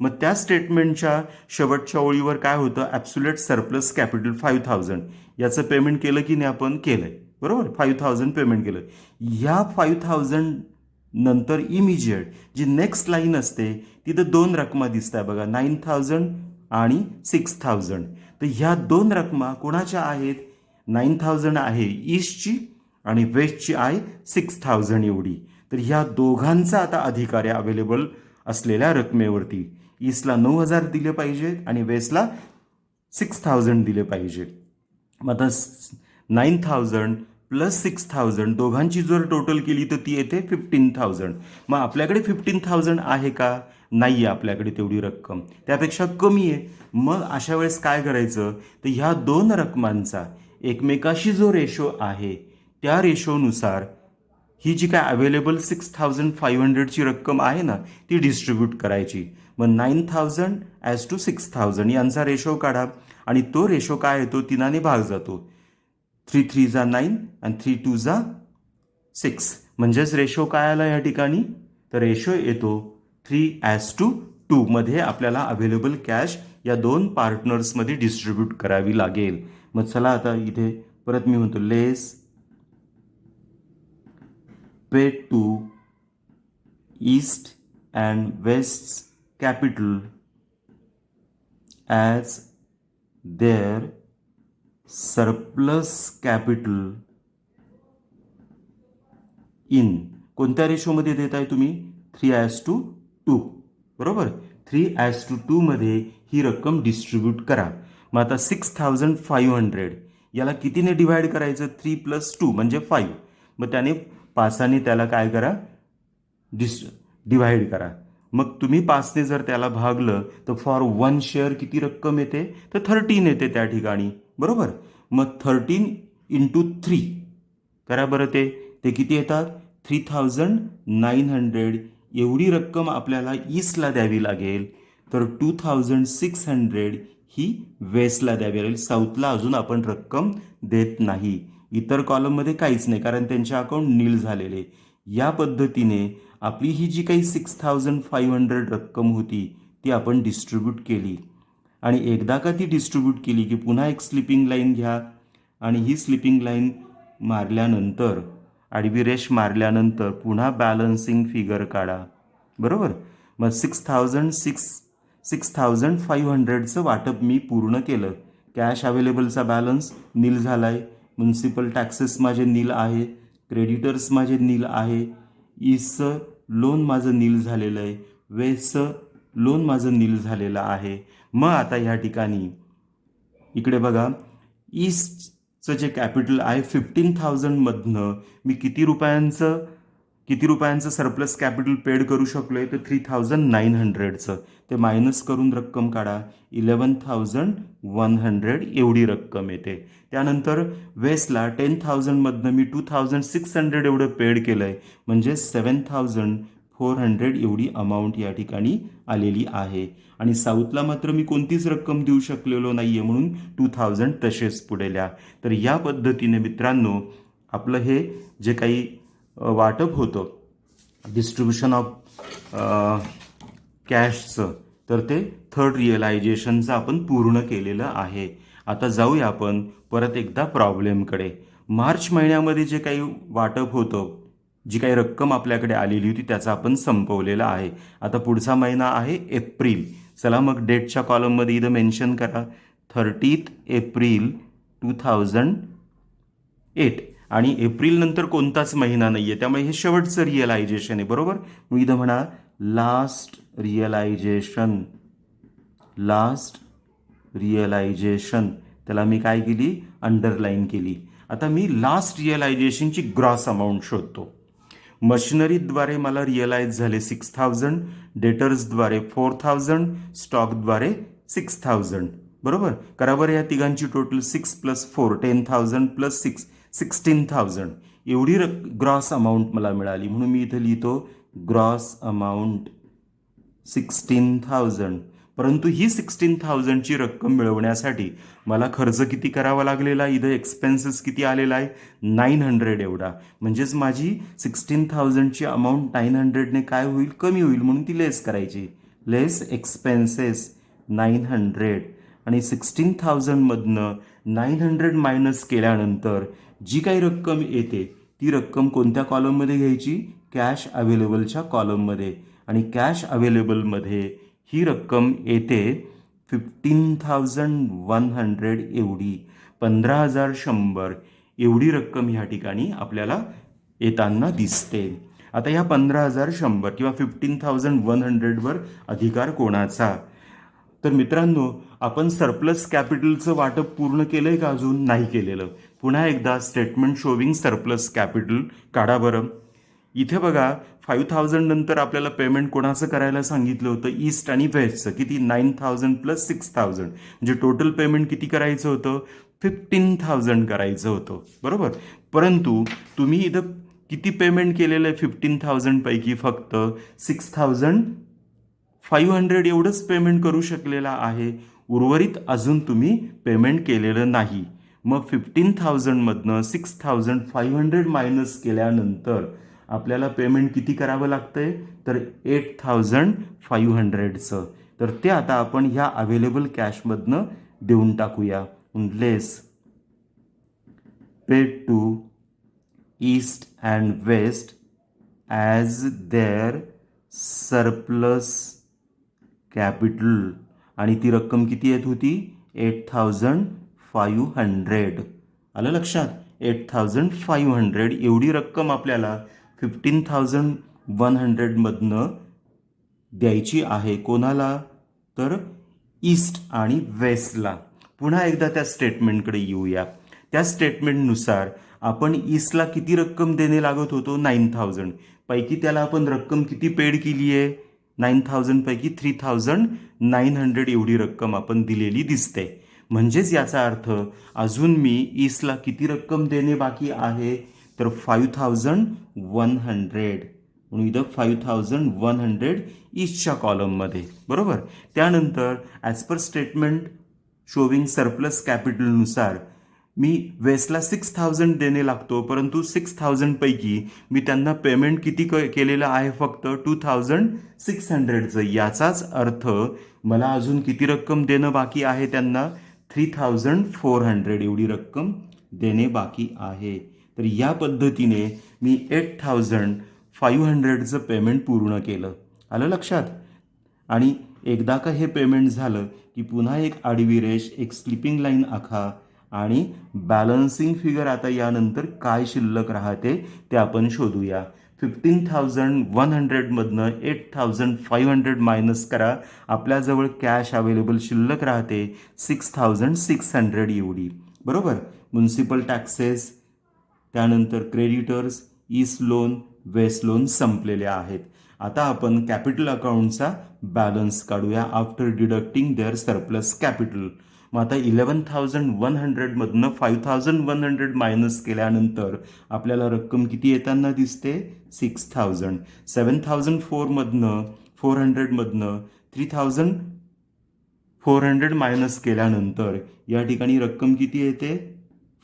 मग त्या स्टेटमेंटच्या शेवटच्या ओळीवर काय होतं ॲब्सोल्यूट सरप्लस कॅपिटल 5,000 याचं पेमेंट केलं की नाही आपण केलं आहे. बरोबर. 5,000 पेमेंट केलं. ह्या 5,000 नंतर इमिजिएट जी नेक्स्ट लाईन असते तिथं दोन रकमा दिसत आहे बघा 9,000 आणि 6,000. तर ह्या दोन रकमा कोणाच्या आहेत 9,000 आहे ईस्टची आणि वेस्टची आहे 6,000 एवढी. तर ह्या दोघांचा आता अधिकार आहे अवेलेबल असलेल्या रकमेवरती. ईस्टला 9,000 दिले पाहिजेत आणि वेस्टला 6,000 दिले पाहिजे. मग आता 9,000 प्लस 6,000 दोघांची जर टोटल केली तर ती येते 15,000. मग आपल्याकडे 15,000 आहे का नाही आहे आपल्याकडे तेवढी रक्कम त्यापेक्षा कमी आहे. मग अशा वेळेस काय करायचं तर ह्या दोन रकमांचा एकमेकाशी जो रेशो आहे त्या रेशोनुसार ही जी काय अवेलेबल 6,500ची रक्कम आहे ना ती डिस्ट्रीब्यूट करायची. मग 9,000 ॲज टू 6,000 यांचा रेशो काढा आणि तो रेशो काय येतो 3ने भाग जातो. 3 3 जा 9 आणि 3 2 जा 6. म्हणजेच रेशो काय आला या ठिकाणी तर रेशो येतो 3:2 मध्ये आपल्याला अवेलेबल कॅश या दोन पार्टनर्समध्ये डिस्ट्रीब्यूट करावी लागेल. मग चला आता इथे परत मी म्हणतो less paid to East and West capital as their surplus capital in कोणत्या रेशोमध्ये देत आहे तुम्ही 3:2. बरोबर. 3:2 मध्ये ही रक्कम डिस्ट्रीब्यूट करा. मग आता 6,500 याला कितीने डिवाइड करायचं 3 + 2 म्हणजे 5. मग त्याने 5ने त्याला काय करा डिवाइड करा. मग तुम्ही 5ने जर त्याला भागलं तर फॉर 1 शेअर किती रक्कम येते तर 13 येते त्या ठिकाणी. बरोबर. मग 13 × 3 करा बरं ते किती येतात 3,900 एवढी रक्कम आपल्याला ईस्टला द्यावी लागेल. तर 2600 ही वेस्टला द्यावी लागेल. साऊथला अजून आपण रक्कम देत नाही. इतर कॉलममध्ये काहीच नाही कारण त्यांचे अकाउंट नील झालेले. या पद्धतीने आपली ही जी काही 6500 रक्कम होती ती आपण डिस्ट्रीब्यूट केली आणि एकदा का ती डिस्ट्रीब्यूट केली की पुन्हा एक स्लिपिंग लाईन घ्या आणि ही स्लिपिंग लाईन मारल्यानंतर आडवी रेष मारल्यानंतर पुन्हा बॅलन्सिंग फिगर काढा. बरोबर. मग 6500चं वाटप मी पूर्ण केलं. कॅश अवेलेबलचा बॅलन्स नील झाला आहे. म्युन्सिपल टॅक्सेस माझे नील आहे. क्रेडिटर्स माझे नील आहे. ईस्टचं लोन माझं नील झालेलं आहे. वेस्टचं लोन माझं नील झालेलं आहे. मग आता ह्या ठिकाणी इकडे बघा, ईस्टचं जे कॅपिटल आहे 15,000मधनं मी किती रुपयांचं सरप्लस कॅपिटल पेड करू शकलो आहे तर 3,900चं. ते मायनस करून रक्कम काढा. 11,100 एवढी रक्कम येते. त्यानंतर वेस्टला 10,000मधनं मी 2,600 एवढं पेड केलं आहे म्हणजे 7,400 एवढी अमाऊंट या ठिकाणी आलेली आहे. आणि साऊथला मात्र मी कोणतीच रक्कम देऊ शकलेलो नाही आहे म्हणून 2,000 तसेच पुढेल्या. तर या पद्धतीने मित्रांनो आपलं हे जे काही वाटप होतं डिस्ट्रीब्युशन ऑफ कॅशचं तर ते थर्ड रिअलायझेशनचं आपण पूर्ण केलेलं आहे. आता जाऊया आपण परत एकदा प्रॉब्लेमकडे. मार्च महिन्यामध्ये जे काही वाटप होतं, जी काही रक्कम आपल्याकडे आलेली होती त्याचा आपण संपवलेला आहे. आता पुढचा महिना आहे एप्रिल. चला मग डेटच्या कॉलममध्ये इथं मेन्शन करा 30 एप्रिल 2008 आणि एप्रिल नंतर कोणताच महिना नाही आहे त्यामुळे हे शेवटचं रिअलायझेशन आहे. बरोबर. मग इथं म्हणा लास्ट रिअलायझेशन त्याला मी काय केली अंडरलाईन केली. आता मी लास्ट रिअलायझेशनची ग्रॉस अमाऊंट शोधतो. मशिनरीद्वारे मला रिअलाइज झाले 6,000, डेटर्सद्वारे 4,000, स्टॉकद्वारे 6,000. बरोबर. करा बरं या तिघांची टोटल 6 + 4 10,000 + 6 16,000 एवढी ग्रॉस अमाऊंट मला मिळाली म्हणून मी इथं लिहितो ग्रॉस अमाऊंट 16,000. परंतु ही 16,000ची रक्कम मिळवण्यासाठी मला खर्च किती करावा लागलेला. इथं एक्सपेन्सेस किती आलेला आहे 900 एवढा. म्हणजेच माझी 16,000ची अमाऊंट 900ने काय होईल कमी होईल म्हणून ती लेस करायची. लेस एक्सपेन्सेस 900 आणि 16,000मधनं 900 मायनस केल्यानंतर जी काही रक्कम येते ती रक्कम कोणत्या कॉलममध्ये घ्यायची कॅश अवेलेबलच्या कॉलममध्ये. आणि कॅश अवेलेबलमध्ये ही रक्कम येते 15,100 एवढी 15,100 एवढी रक्कम ह्या ठिकाणी आपल्याला येताना दिसते. आता ह्या 15,100 किंवा 15,100वर अधिकार कोणाचा. तर मित्रांनो आपण सरप्लस कॅपिटलचं वाटप पूर्ण केलंय का अजून नाही केलेलं. पुन्हा एकदा स्टेटमेंट शोविंग सरप्लस कॅपिटल काढा बरं. इथे बघा 5,000 नंतर आपल्याला पेमेंट कोणाचं करायला सांगितलं होतं ईस्ट आणि वेस्टचं. किती 9,000 + 6,000 म्हणजे टोटल पेमेंट किती करायचं होतं 15,000 करायचं होतं. बरोबर. परंतु तुम्ही इथं किती पेमेंट केलेलं आहे 15,000 पैकी फक्त 6,500 एवढंच पेमेंट करू शकलेला आहे. उर्वरित अजून तुम्ही पेमेंट केलेलं नाही. मग 15,000मधनं 6,500 मायनस केल्यानंतर आपल्याला पेमेंट किती करावं लागतंय तर 8,500चं. तर ते आता आपण ह्या अवेलेबल कॅशमधनं देऊन टाकूया. Less paid to East and West as their surplus capital. आणि ती रक्कम किती येत होती 8,500. आलं लक्षात 8,500 एवढी रक्कम आपल्याला 15,100मधनं द्यायची आहे. कोणाला तर ईस्ट आणि वेस्टला. पुन्हा एकदा त्या स्टेटमेंटकडे येऊया. त्या स्टेटमेंटनुसार आपण ईस्टला किती रक्कम देणे लागत होतो 9,000 पैकी त्याला आपण रक्कम किती पेड केली आहे 9,000 पैकी 3,900 एवढी रक्कम आपण दिलेली दिसते. म्हणजेच याचा अर्थ अजून मी ईस्टला किती रक्कम देणे बाकी आहे तर 5,100. म्हणून इथं 5100 ईस्टच्या कॉलममध्ये, बरोबर. त्यानंतर as per statement showing surplus कॅपिटलनुसार मी वेस्टला 6000 देणे लागतो, परंतु 6000 पैकी मी त्यांना पेमेंट किती केलेलं आहे, फक्त 2600चं. याचाच अर्थ मला अजून किती रक्कम देणं बाकी आहे त्यांना, 3400 एवढी रक्कम देणे बाकी आहे. तर या पद्धतीने मी 8500चं पेमेंट पूर्ण केलं. आलं लक्षात. आणि एकदा का हे पेमेंट झालं की पुन्हा एक आडवी रेष, एक स्लिपिंग लाईन आखा आणि बॅलन्सिंग फिगर आता यानंतर काय शिल्लक राहते ते आपण शोधूया. 15,100मधनं 8,500 मायनस करा. आपल्याजवळ कॅश अवेलेबल शिल्लक राहते 6,600 एवढी, बरोबर. म्युन्सिपल टॅक्सेस, त्यानंतर creditors, east loan, waste loan संपलेले आहेत. आता आपण कॅपिटल अकाउंटचा बॅलन्स काढूया after deducting their surplus capital. मग आता 11,100मधनं 5,100 मायनस केल्यानंतर आपल्याला रक्कम किती येताना दिसते, 6,000. 7,400मधनं 3,400 मायनस केल्यानंतर या ठिकाणी रक्कम किती येते,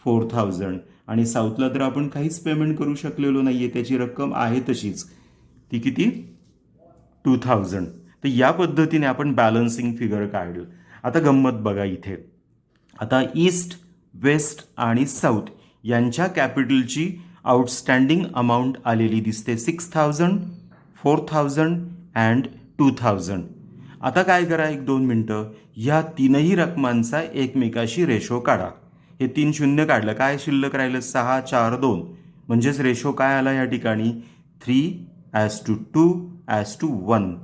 4,000. आणि साऊथला तर आपण काहीच पेमेंट करू शकलेलो नाही आहे, त्याची रक्कम आहे तशीच, ती किती, 2,000. तर या पद्धतीने आपण बॅलन्सिंग फिगर काढलं. आता गंमत बघा इथे. आता ईस्ट, वेस्ट आणि साऊथ यांच्या कॅपिटलची आउटस्टँडिंग अमाऊंट आलेली दिसते, 6,000, 4,000 अँड 2,000. आता काय करा, 1-2 मिनटं या तीनही रकमांचा एकमेकाशी रेशो काढा. हे 3 शून्य काढलं, काय शिल्लक राहिलं, 6, 4, 2. म्हणजेच रेशो काय आला या ठिकाणी, 3:2:1.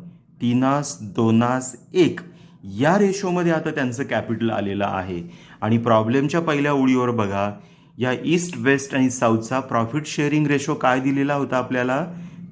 3:2:1 या रेशोमध्ये आता त्यांचं कॅपिटल आलेलं आहे. आणि प्रॉब्लेमच्या पहिल्या ओळीवर बघा, या ईस्ट, वेस्ट आणि साऊथचा प्रॉफिट शेअरिंग रेशो काय दिलेला होता आपल्याला,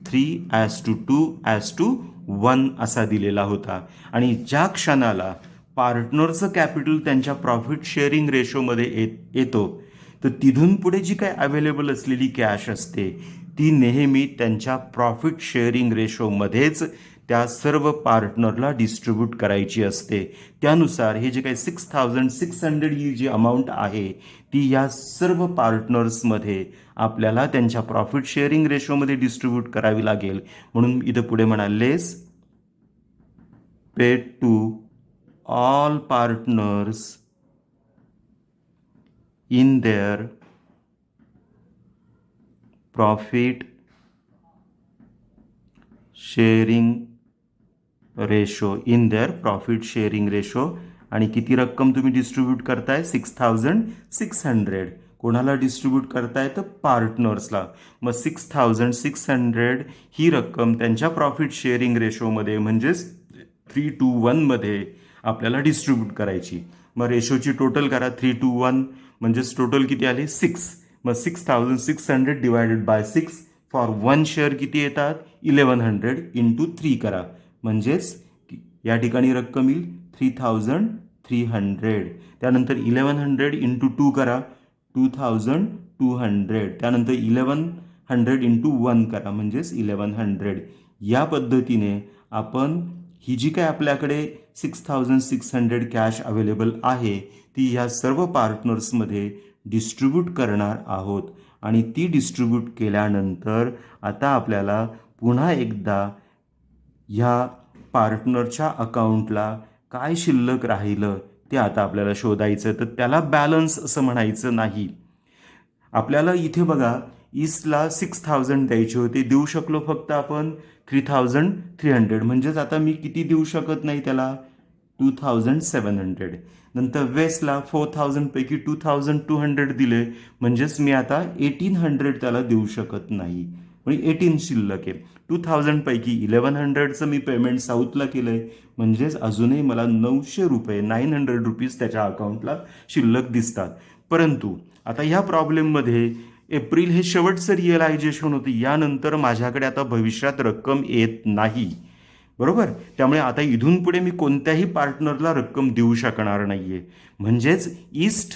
3:2:1 असा दिलेला होता. आणि ज्या क्षणाला पार्टनरचं कॅपिटल त्यांच्या प्रॉफिट शेअरिंग रेशोमध्ये येतो, तर तिथून पुढे जी काय अवेलेबल असलेली कॅश असते ती नेहमी त्यांच्या प्रॉफिट शेअरिंग रेशोमध्येच त्या सर्व पार्टनरला डिस्ट्रीब्यूट करायची असते. त्यानुसार हे जे काही 6,600 ही जी अमाऊंट आहे ती या सर्व पार्टनर्समध्ये आपल्याला त्यांच्या प्रॉफिट शेअरिंग रेशोमध्ये डिस्ट्रीब्यूट करावी लागेल. म्हणून इथं पुढे म्हणालेस, paid to all partners in their profit sharing ratio, आणि किती रक्कम तुम्ही डिस्ट्रीब्यूट करताय, 6,600. कोणाला डिस्ट्रीब्यूट करताय, तर पार्टनर्सला. मग 6,600 ही रक्कम त्यांच्या प्रॉफिट शेअरिंग रेशोमध्ये म्हणजेच 3:1 आपल्याला डिस्ट्रीब्यूट करायची. मग रेशोची टोटल करा, 3:1 म्हणजेच टोटल किती आले, 6. मग 6,600 डिवायडेड बाय 6 फॉर 1 शेअर किती येतात, 1100 इंटू 3 करा. म्हणजेच या ठिकाणी रक्कम येईल 3,300. त्यानंतर 1100 इंटू 2 करा, 2,200. त्यानंतर 1100 इंटू 1 करा, म्हणजेच 1100. या पद्धतीने आपण ही जी काय आपल्याकडे 6,600 कॅश अवेलेबल आहे ती ह्या सर्व पार्टनर्समध्ये डिस्ट्रीब्यूट करणार आहोत. आणि ती डिस्ट्रीब्यूट केल्यानंतर आता आपल्याला पुन्हा एकदा ह्या पार्टनरच्या अकाउंटला काय शिल्लक राहिलं ते आता आपल्याला शोधायचं. तर त्याला बॅलन्स असं म्हणायचं नाही. आपल्याला इथे बघा, ईस्टला 6,000 द्यायचे होते, देऊ शकलो फक्त आपण 3,300. म्हणजेच आता मी किती देऊ शकत नाही त्याला, 2,700. नंतर वेस्टला 4,000 पैकी 2,200 दिले, म्हणजेच मी आता 1,800 त्याला देऊ शकत नाही, म्हणजे 18 शिल्लक आहे. 2,000 पैकी 1,100चं मी पेमेंट साऊथला केलं आहे, म्हणजेच अजूनही मला 900 रुपये, 900 रुपीज त्याच्या अकाउंटला शिल्लक दिसतात. परंतु आता ह्या प्रॉब्लेममध्ये एप्रिल हे शेवटचं रिअलायझेशन होतं, यानंतर माझ्याकडे आता भविष्यात रक्कम येत नाही, बरोबर. त्यामुळे आता इथून पुढे मी कोणत्याही पार्टनरला रक्कम देऊ शकणार नाही आहे. म्हणजेच ईस्ट,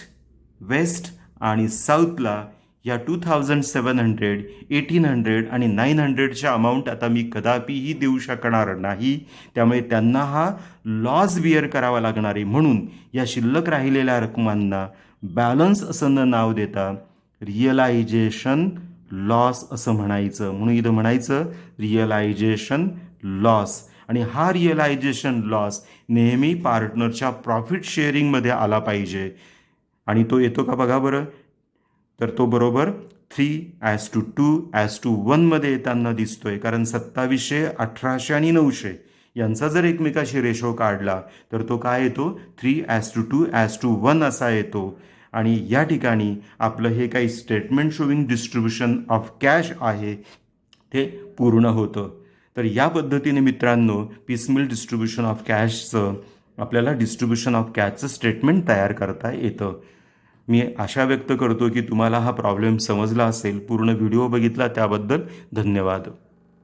वेस्ट आणि साऊथला या 2700, 1800 आणि 900च्या अमाऊंट आता मी कदापिही देऊ शकणार नाही. त्यामुळे त्यांना हा लॉस बिअर करावा लागणार आहे. म्हणून या शिल्लक राहिलेल्या रकमांना बॅलन्स असं न नाव देता रिअलायझेशन लॉस असं म्हणायचं. म्हणून इथं म्हणायचं रिअलायझेशन लॉस. आणि हा रिअलायझेशन लॉस नेहमी पार्टनरच्या प्रॉफिट शेअरिंगमध्ये आला पाहिजे. आणि तो येतो का बघा बरं. तर तो बरोबर 3:2:1 येताना दिसतोय. कारण 2700, 1800 आणि 900 यांचा जर एकमेकाशी रेशो काढला तर तो काय येतो 3:2:1 असा येतो. आणि या ठिकाणी आपलं हे काही statement showing distribution of cash आहे ते पूर्ण होतं. तर या पद्धतीने मित्रांनो पिसमिल डिस्ट्रीब्युशन ऑफ कॅशचं आपल्याला डिस्ट्रीब्युशन ऑफ कॅशचं स्टेटमेंट तयार करता येतं. मी आशा व्यक्त करतो की तुम्हाला हा प्रॉब्लेम समजला असेल. पूर्ण व्हिडिओ बघितला त्याबद्दल धन्यवाद.